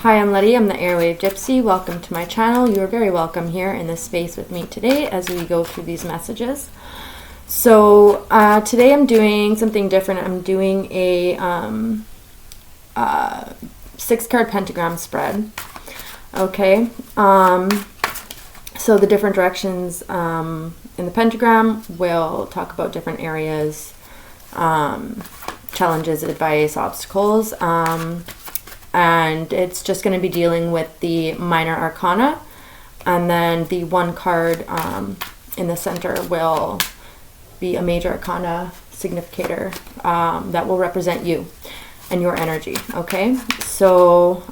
Hi, I'm Letty. I'm the Airwave Gypsy. Welcome to my channel. You are very welcome here in this space with me today as we go through these messages. So today I'm doing something different. I'm doing a 6-card pentagram spread. Okay. So the different directions in the pentagram will talk about different areas, challenges, advice, obstacles. And it's just going to be dealing with the minor arcana, and then the one card in the center will be a major arcana significator that will represent you and your energy. Okay, so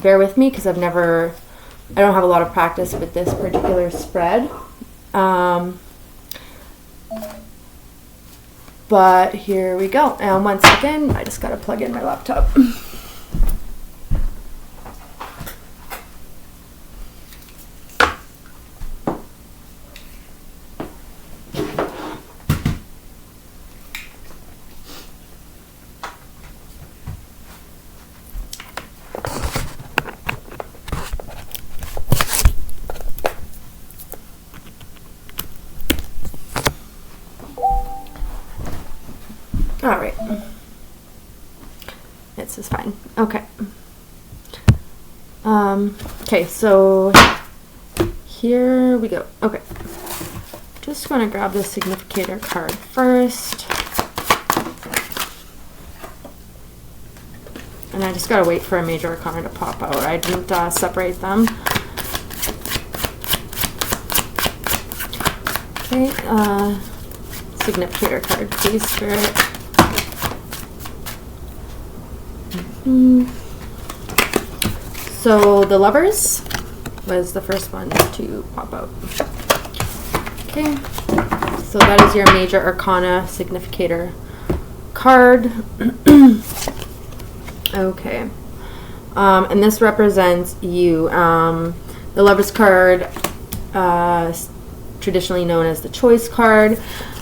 bear with me because I don't have a lot of practice with this particular spread, but here we go. And 1 second, I just got to plug in my laptop. All right, this is fine. Okay. Okay, so here we go. Okay, just going to grab the significator card first, and I just gotta wait for a major arcana to pop out. I didn't separate them. Okay, significator card, please, Spirit. So the Lovers was the first one to pop out. Okay, so that is your major arcana significator card. Okay, and this represents you. The Lovers card, traditionally known as the Choice card.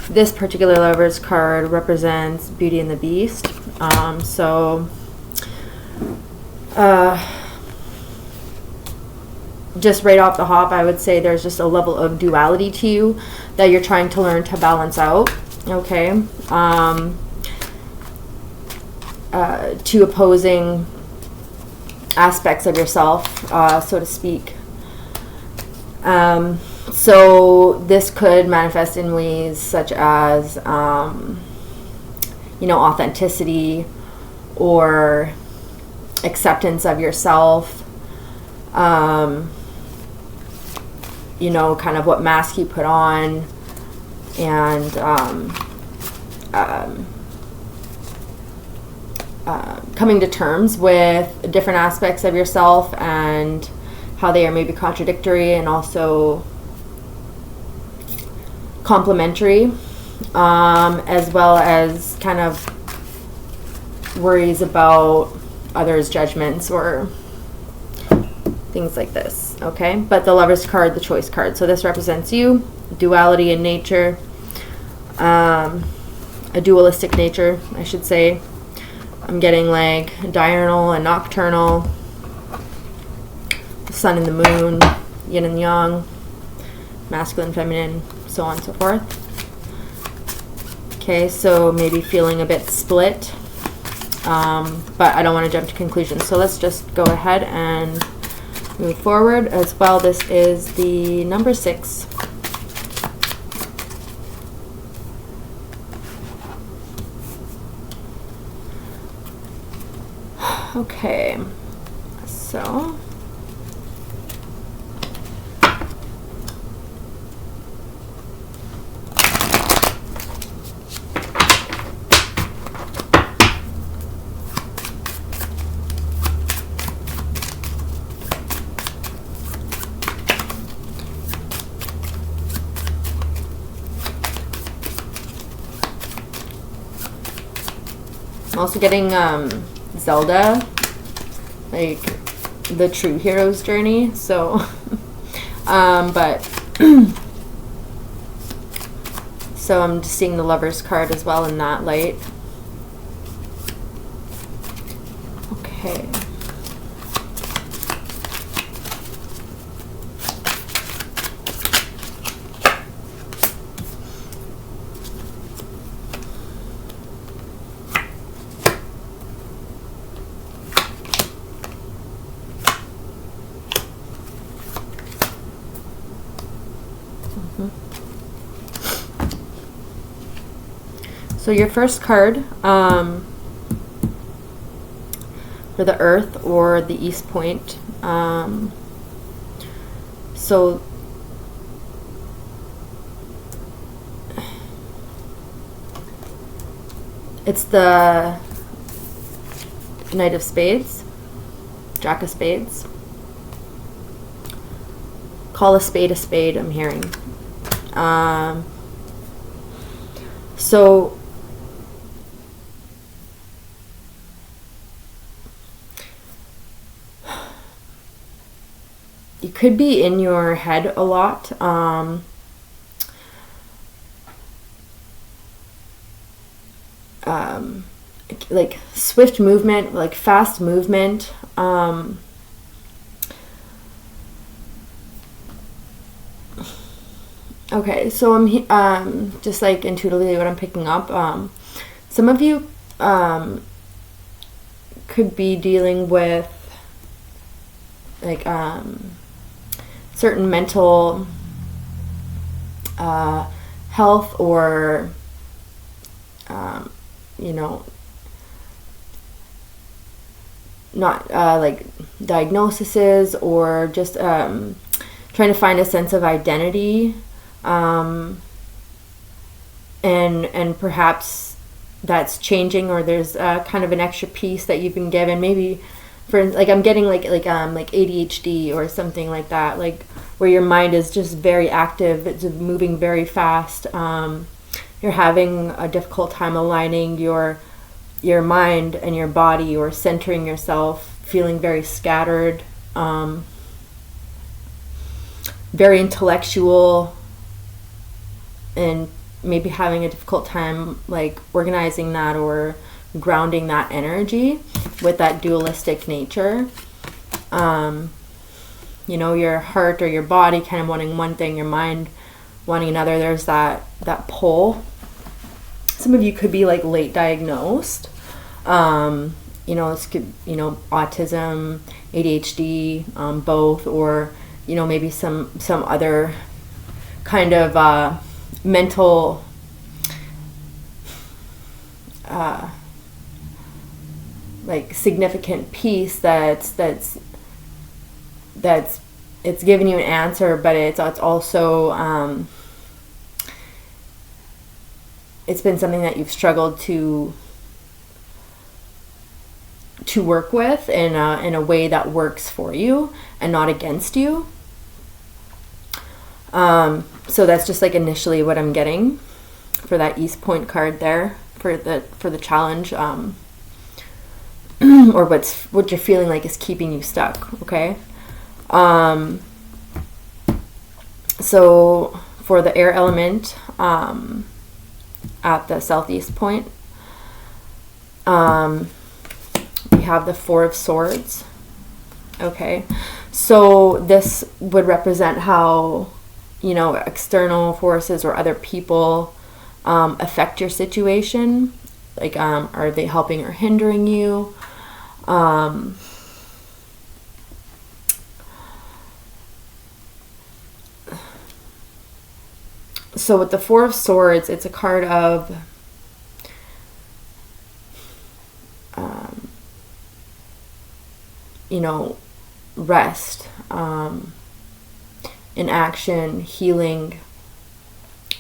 This particular Lovers card represents Beauty and the Beast. Just right off the hop, I would say there's just a level of duality to you that you're trying to learn to balance out, okay? Two opposing aspects of yourself, so to speak. So this could manifest in ways such as, authenticity or acceptance of yourself, kind of what mask you put on, and coming to terms with different aspects of yourself and how they are maybe contradictory and also complementary, as well as kind of worries about others' judgments or things like this, okay? But the Lovers card, the Choice card, so this represents you, duality in nature, a dualistic nature, I should say. I'm getting like diurnal and nocturnal, the sun and the moon, yin and yang, masculine, feminine, so on and so forth. Okay, so maybe feeling a bit split, but I don't want to jump to conclusions, so let's just go ahead and move forward. As well, this is the number 6. Okay, so I'm also getting Zelda, like the true hero's journey. So, but so I'm just seeing the Lovers card as well in that light. Okay. So your first card for the Earth or the East Point. So it's the Knight of Spades, Jack of Spades. Call a spade, I'm hearing. So you could be in your head a lot. Like swift movement, like fast movement. Okay, so I'm just like intuitively what I'm picking up. Some of you could be dealing with like certain mental health or you know, not like diagnoses or just trying to find a sense of identity, and perhaps that's changing, or there's kind of an extra piece that you've been given. Maybe for like I'm getting like ADHD or something like that, like where your mind is just very active, it's moving very fast. You're having a difficult time aligning your mind and your body, or centering yourself, feeling very scattered, very intellectual, and maybe having a difficult time like organizing that or grounding that energy with that dualistic nature. You know, your heart or your body kind of wanting one thing, your mind wanting another. There's that pull. Some of you could be like late diagnosed. You know, this could, you know, autism, ADHD, both, or, you know, maybe some other kind of mental like significant piece that's it's giving you an answer, but it's also it's been something that you've struggled to work with in a way that works for you and not against you. So that's just like initially what I'm getting for that East Point card there for the challenge, or what you're feeling like is keeping you stuck. Okay. So for the air element, at the southeast point, we have the Four of Swords. Okay, so this would represent how, you know, external forces or other people affect your situation. Like, are they helping or hindering you? So with the Four of Swords, it's a card of you know, rest, inaction, healing.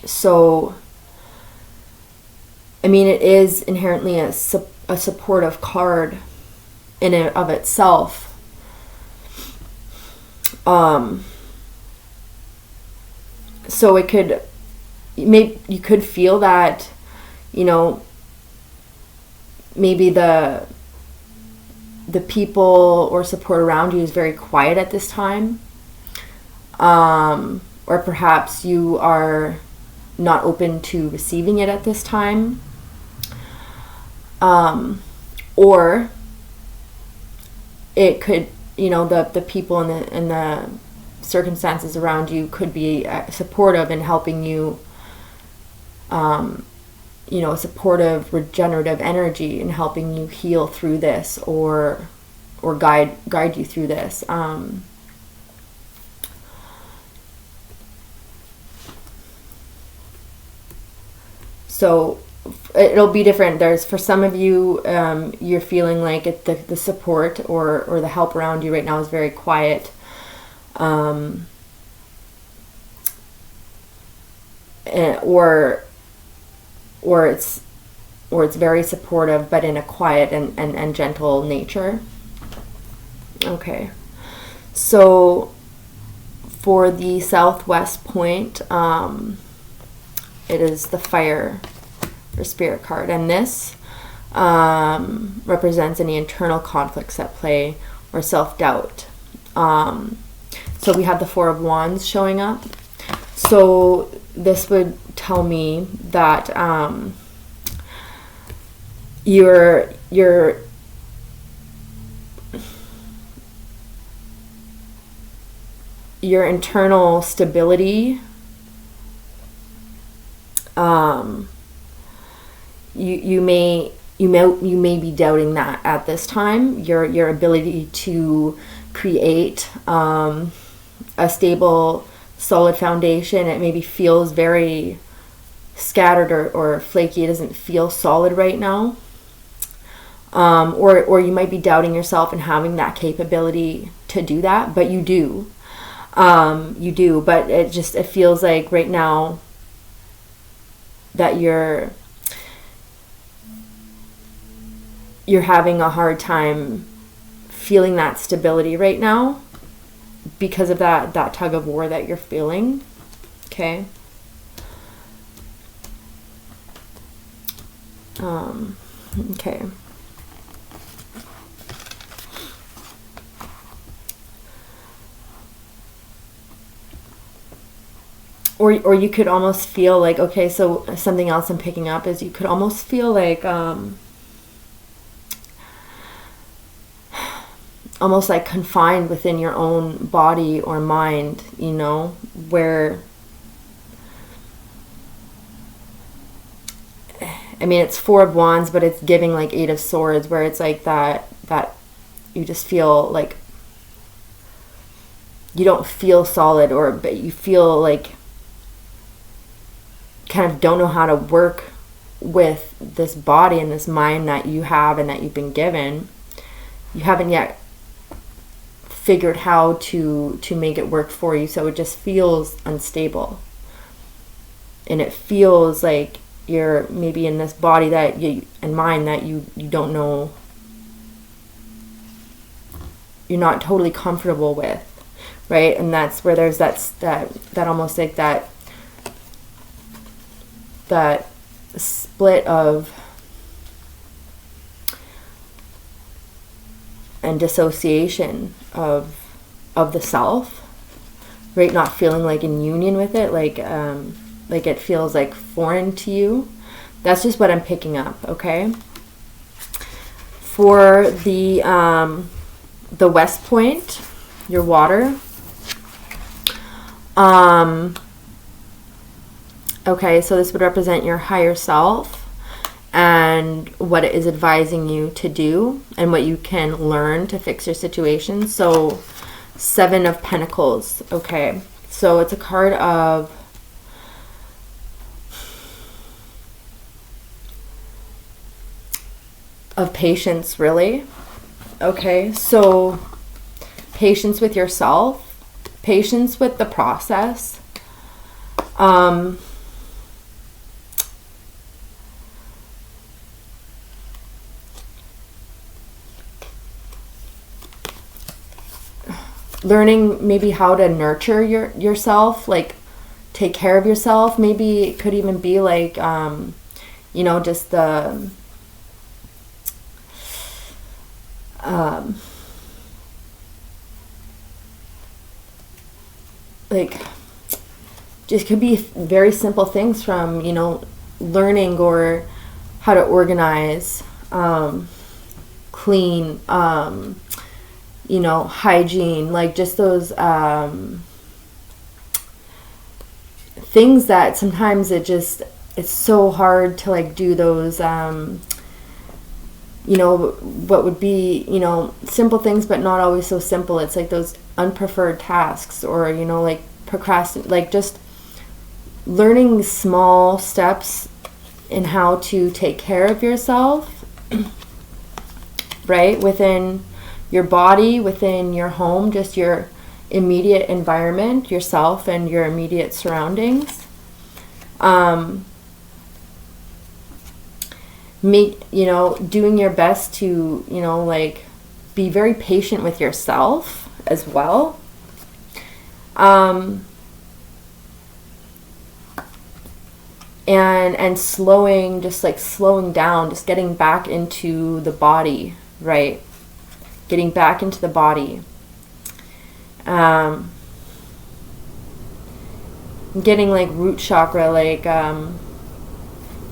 So, I mean, it is inherently a supportive card in and of itself. So it could, you could feel that, you know, maybe the people or support around you is very quiet at this time, or perhaps you are not open to receiving it at this time, or it could, you know, the people and the circumstances around you could be supportive in helping you, you know, supportive, regenerative energy in helping you heal through this, or guide you through this. So it'll be different. There's, for some of you, you're feeling like the support or the help around you right now is very quiet. Or it's very supportive, but in a quiet and gentle nature. Okay, so for the southwest point, it is the fire or spirit card, and this represents any internal conflicts at play or self-doubt. So we have the Four of Wands showing up. So this would tell me that your internal stability, you may be doubting that at this time. Your ability to create a stable, solid foundation, it maybe feels very scattered or flaky. It doesn't feel solid right now. Or you might be doubting yourself and having that capability to do that, but you do. You do, but it feels like right now that you're having a hard time feeling that stability right now because of that tug of war that you're feeling. Okay. Okay. Or you could almost feel like, okay, so something else I'm picking up is you could almost feel like almost like confined within your own body or mind, you know, where, I mean, it's Four of Wands, but it's giving like Eight of Swords, where it's like that you just feel like you don't feel solid, but you feel like kind of don't know how to work with this body and this mind that you have and that you've been given. You haven't yet figured how to make it work for you, so it just feels unstable. And it feels like you're maybe in this body and mind that you don't know, you're not totally comfortable with, right? And that's where there's that almost like that split of and dissociation of the self, right? Not feeling like in union with it, like it feels like foreign to you. That's just what I'm picking up. Okay. For the West Point, your water. Okay, so this would represent your higher self and what it is advising you to do and what you can learn to fix your situation. So Seven of Pentacles. Okay, so it's a card of patience, really. Okay, so patience with yourself, patience with the process. Learning maybe how to nurture yourself, like take care of yourself. Maybe it could even be like, you know, just the like just could be very simple things from, you know, learning or how to organize, clean, you know, hygiene, like just those things that sometimes it's so hard to like do those, you know, what would be, you know, simple things, but not always so simple. It's like those unpreferred tasks, or, you know, like procrastinate, like just learning small steps in how to take care of yourself, right? Within your body, within your home, just your immediate environment, yourself and your immediate surroundings. Doing your best to, like, be very patient with yourself as well. And slowing down, just getting back into the body, right? Getting back into the body. Getting like root chakra, like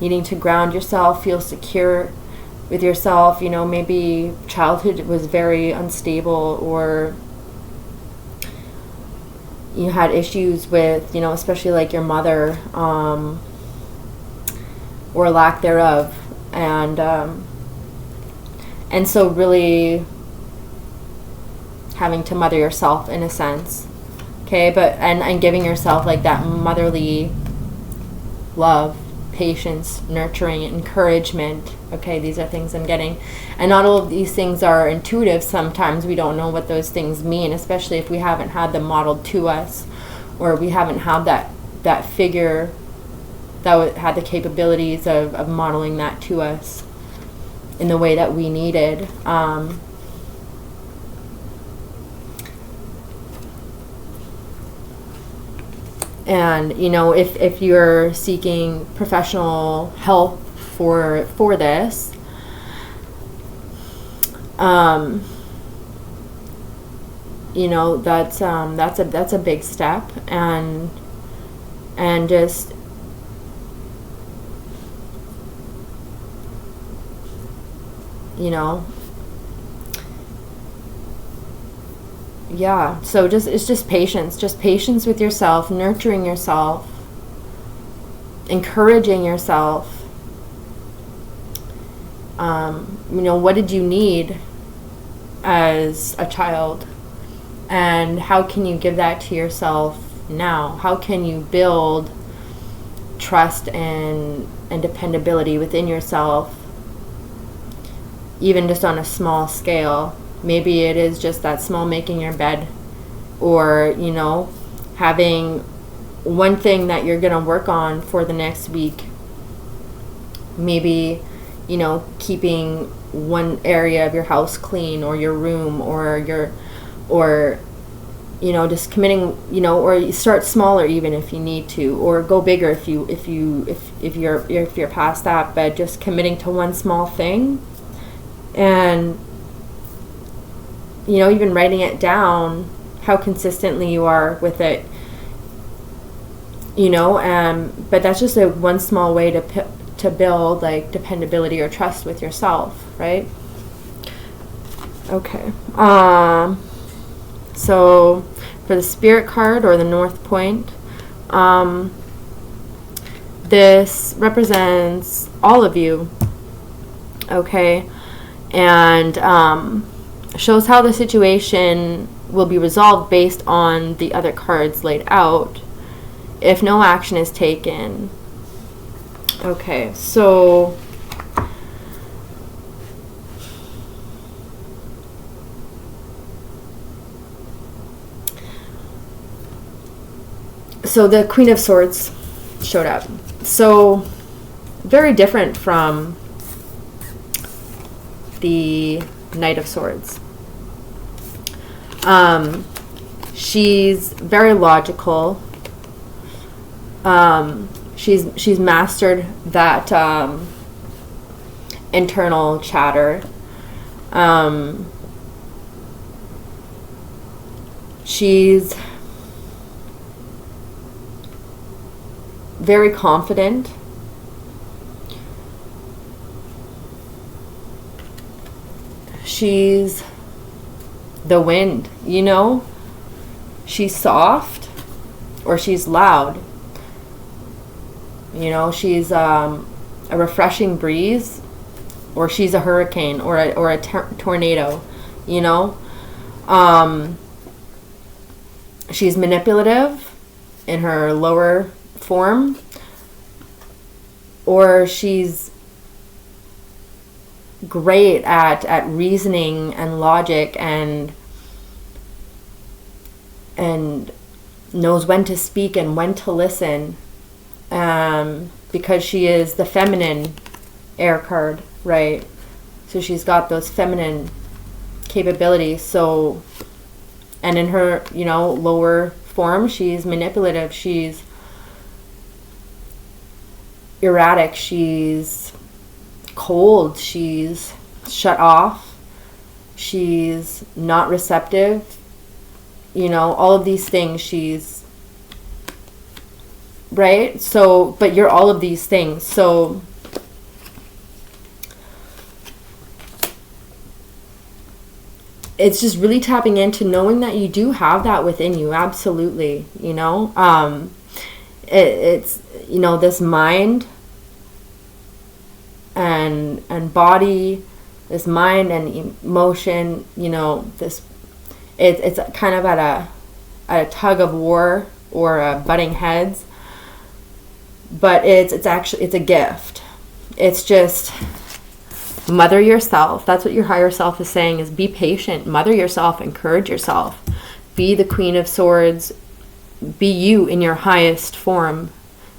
needing to ground yourself, feel secure with yourself. Maybe childhood was very unstable, or you had issues with, especially like your mother, or lack thereof, and so really having to mother yourself in a sense, okay, but and giving yourself like that motherly love, patience, nurturing, encouragement. Okay, these are things I'm getting, and not all of these things are intuitive. Sometimes we don't know what those things mean, especially if we haven't had them modeled to us, or we haven't had that figure that had the capabilities of modeling that to us in the way that we needed. And if you're seeking professional help for this, that's a big step, and just yeah, so it's just patience with yourself, nurturing yourself, encouraging yourself. What did you need as a child, and how can you give that to yourself now? How can you build trust and dependability within yourself, even just on a small scale? Maybe it is just that small making your bed, or having one thing that you're going to work on for the next week. Maybe keeping one area of your house clean, or your room, or just committing, or you start smaller even if you need to, or go bigger if you're past that, but just committing to one small thing, and even writing it down, how consistently you are with it, but that's just one small way to build like dependability or trust with yourself, right? Okay. So for the Spirit card, or the North Point, this represents all of you, okay, and shows how the situation will be resolved based on the other cards laid out if no action is taken. Okay, so the Queen of Swords showed up. So very different from the Knight of Swords. She's very logical. She's mastered that internal chatter. She's very confident. She's the wind, She's soft, or she's loud. She's a refreshing breeze, or she's a hurricane, or a tornado. She's manipulative in her lower form, or she's great at reasoning and logic and knows when to speak and when to listen, because she is the feminine air card, right? So she's got those feminine capabilities. So, and in her, lower form, she's manipulative, she's erratic, she's cold, she's shut off, she's not receptive, all of these things. She's right. So, but you're all of these things. So it's just really tapping into knowing that you do have that within you. Absolutely. It's this mind and body, this mind and emotion, this it's kind of at a tug of war or butting heads, but it's a gift. It's just mother yourself. That's what your higher self is saying, is be patient, mother yourself, encourage yourself, be the Queen of Swords, be you in your highest form,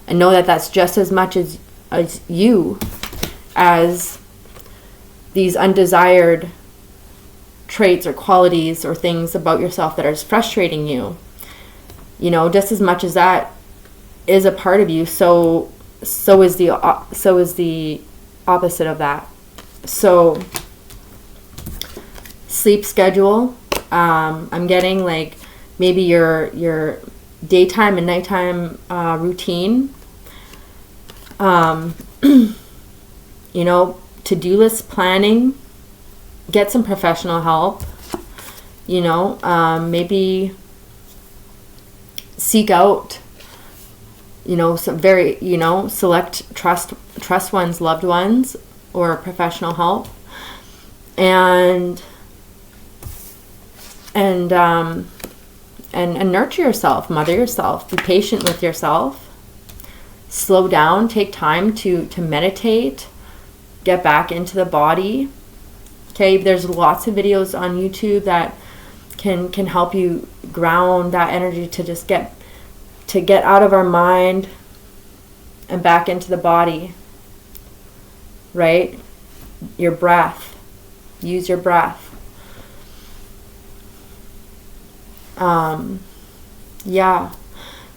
and know that that's just as much as you as these undesired traits or qualities or things about yourself that are frustrating you. Just as much as that is a part of you, so is the opposite of that. So sleep schedule, I'm getting like maybe your daytime and nighttime routine, to-do list planning, get some professional help, maybe seek out, some very, select trust one's loved ones or professional help, and nurture yourself, mother yourself, be patient with yourself, slow down, take time to meditate, get back into the body. Okay, there's lots of videos on YouTube that can help you ground that energy to just get out of our mind and back into the body, right? Your breath. Use your breath. Yeah.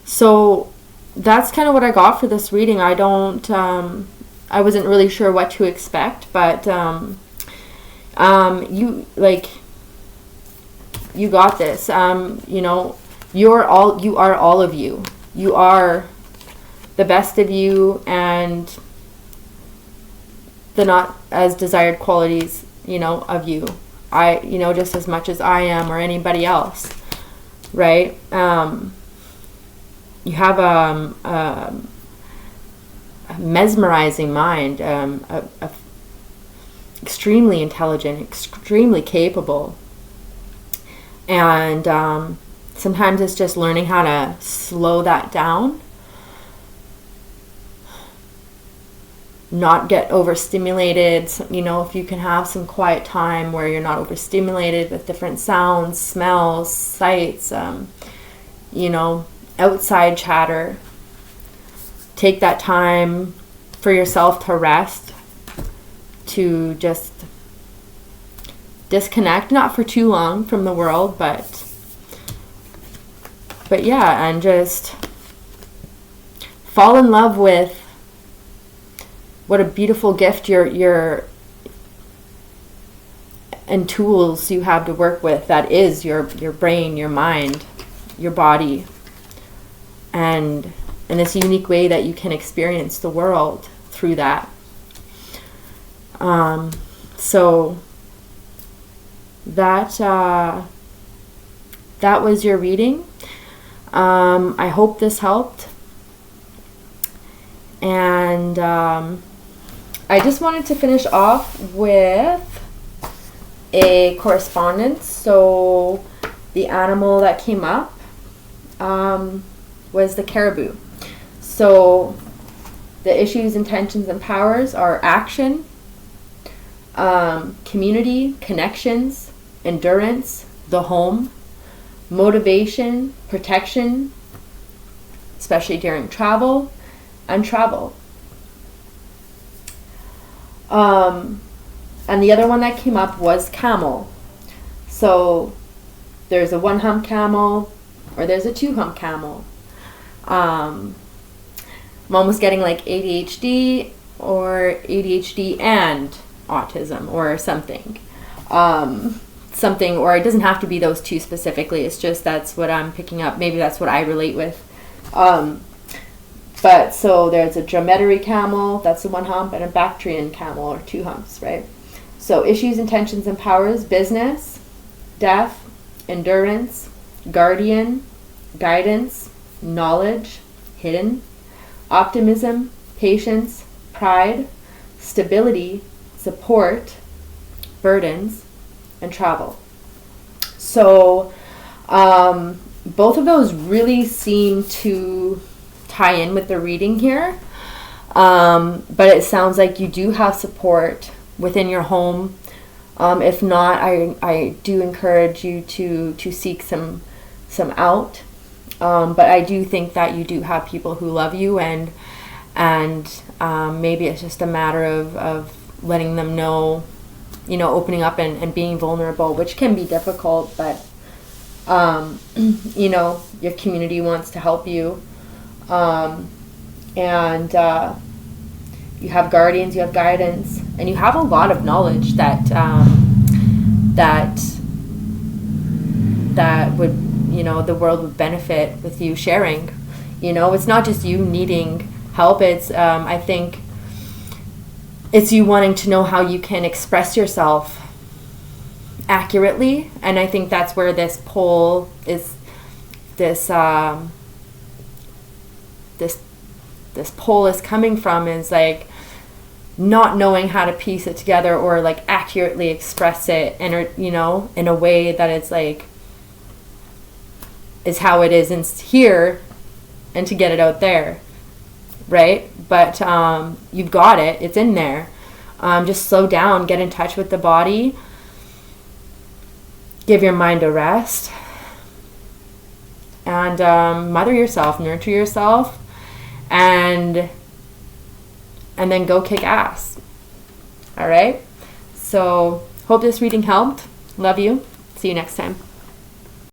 So that's kind of what I got for this reading. I wasn't really sure what to expect, but you got this. You are all of you. You are the best of you and the not as desired qualities, of you. Just as much as I am or anybody else, right? You have a mesmerizing mind, extremely intelligent, extremely capable, and sometimes it's just learning how to slow that down, not get overstimulated. If you can have some quiet time where you're not overstimulated with different sounds, smells, sights, outside chatter. Take that time for yourself to rest, to just disconnect, not for too long from the world, but yeah, and just fall in love with what a beautiful gift your and tools you have to work with, that is your brain, your mind, your body, and in this unique way that you can experience the world through that. So that was your reading. I hope this helped. And I just wanted to finish off with a correspondence. So the animal that came up, was the caribou. So The issues, intentions, and powers are action, community, connections, endurance, the home, motivation, protection, especially during travel, and travel. And the other one that came up was camel. So there's a 1-hump camel, or there's a 2-hump camel. Mom was getting like ADHD or ADHD and autism or something. Or it doesn't have to be those two specifically. It's just that's what I'm picking up. Maybe that's what I relate with. But so there's a dromedary camel, that's the 1 hump, and a Bactrian camel, or 2 humps, right? So issues, intentions, and powers: business, death, endurance, guardian, guidance, knowledge, hidden, optimism, patience, pride, stability, support, burdens, and travel. So both of those really seem to tie in with the reading here. But it sounds like you do have support within your home. If not, I do encourage you to seek some out. But I do think that you do have people who love you, and maybe it's just a matter of letting them know, opening up and being vulnerable, which can be difficult, but your community wants to help you. You have guardians, you have guidance, and you have a lot of knowledge that would, the world would benefit with you sharing. It's not just you needing help. It's, I think it's you wanting to know how you can express yourself accurately. And I think that's where this poll is, this poll is coming from, is like not knowing how to piece it together or like accurately express it, and in a way that it's like is how it is in here, and to get it out there, right? But you've got it, it's in there. Just slow down, get in touch with the body, give your mind a rest, and mother yourself, nurture yourself, and then go kick ass. All right? So hope this reading helped. Love you. See you next time.